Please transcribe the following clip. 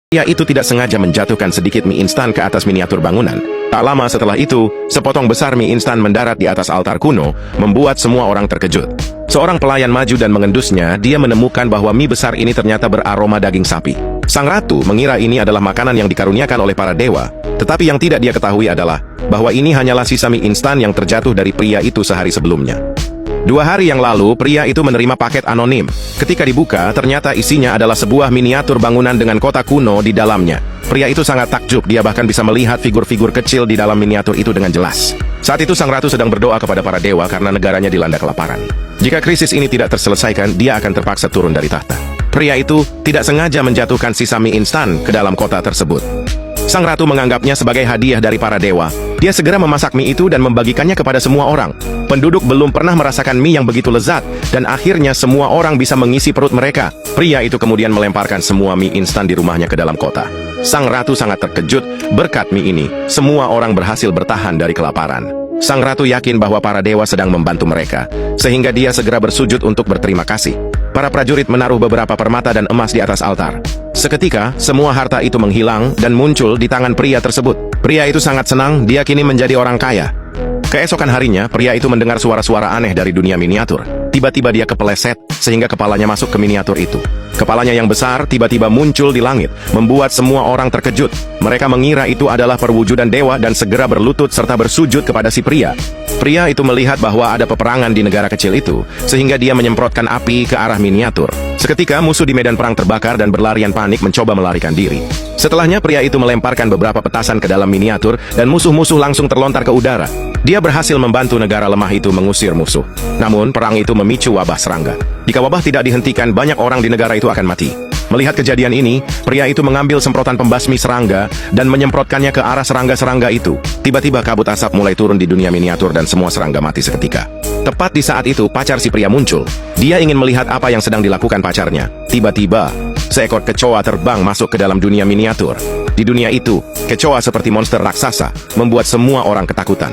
Pria itu tidak sengaja menjatuhkan sedikit mie instan ke atas miniatur bangunan. Tak lama setelah itu, sepotong besar mie instan mendarat di atas altar kuno, membuat semua orang terkejut. Seorang pelayan maju dan mengendusnya, dia menemukan bahwa mie besar ini ternyata beraroma daging sapi. Sang ratu mengira ini adalah makanan yang dikaruniakan oleh para dewa, tetapi yang tidak dia ketahui adalah bahwa ini hanyalah sisa mie instan yang terjatuh dari pria itu sehari sebelumnya. 2 hari yang lalu, pria itu menerima paket anonim. Ketika dibuka, ternyata isinya adalah sebuah miniatur bangunan dengan kota kuno di dalamnya. Pria itu sangat takjub, dia bahkan bisa melihat figur-figur kecil di dalam miniatur itu dengan jelas. Saat itu sang ratu sedang berdoa kepada para dewa karena negaranya dilanda kelaparan. Jika krisis ini tidak terselesaikan, dia akan terpaksa turun dari tahta. Pria itu tidak sengaja menjatuhkan sisa mie instan ke dalam kota tersebut. Sang ratu menganggapnya sebagai hadiah dari para dewa. Dia segera memasak mie itu dan membagikannya kepada semua orang. Penduduk belum pernah merasakan mie yang begitu lezat, dan akhirnya semua orang bisa mengisi perut mereka. Pria itu kemudian melemparkan semua mie instan di rumahnya ke dalam kota. Sang ratu sangat terkejut, berkat mie ini, semua orang berhasil bertahan dari kelaparan. Sang ratu yakin bahwa para dewa sedang membantu mereka, sehingga dia segera bersujud untuk berterima kasih. Para prajurit menaruh beberapa permata dan emas di atas altar. Seketika, semua harta itu menghilang dan muncul di tangan pria tersebut. Pria itu sangat senang, dia kini menjadi orang kaya. Keesokan harinya, pria itu mendengar suara-suara aneh dari dunia miniatur. Tiba-tiba dia kepeleset, sehingga kepalanya masuk ke miniatur itu. Kepalanya yang besar tiba-tiba muncul di langit, membuat semua orang terkejut. Mereka mengira itu adalah perwujudan dewa dan segera berlutut serta bersujud kepada si pria. Pria itu melihat bahwa ada peperangan di negara kecil itu, sehingga dia menyemprotkan api ke arah miniatur. Seketika musuh di medan perang terbakar dan berlarian panik mencoba melarikan diri. Setelahnya pria itu melemparkan beberapa petasan ke dalam miniatur dan musuh-musuh langsung terlontar ke udara. Dia berhasil membantu negara lemah itu mengusir musuh. Namun perang itu memicu wabah serangga. Jika wabah tidak dihentikan, banyak orang di negara itu akan mati. Melihat kejadian ini, pria itu mengambil semprotan pembasmi serangga dan menyemprotkannya ke arah serangga-serangga itu. Tiba-tiba kabut asap mulai turun di dunia miniatur dan semua serangga mati seketika. Tepat di saat itu, pacar si pria muncul. Dia ingin melihat apa yang sedang dilakukan pacarnya. Tiba-tiba, seekor kecoa terbang masuk ke dalam dunia miniatur. Di dunia itu, kecoa seperti monster raksasa, membuat semua orang ketakutan.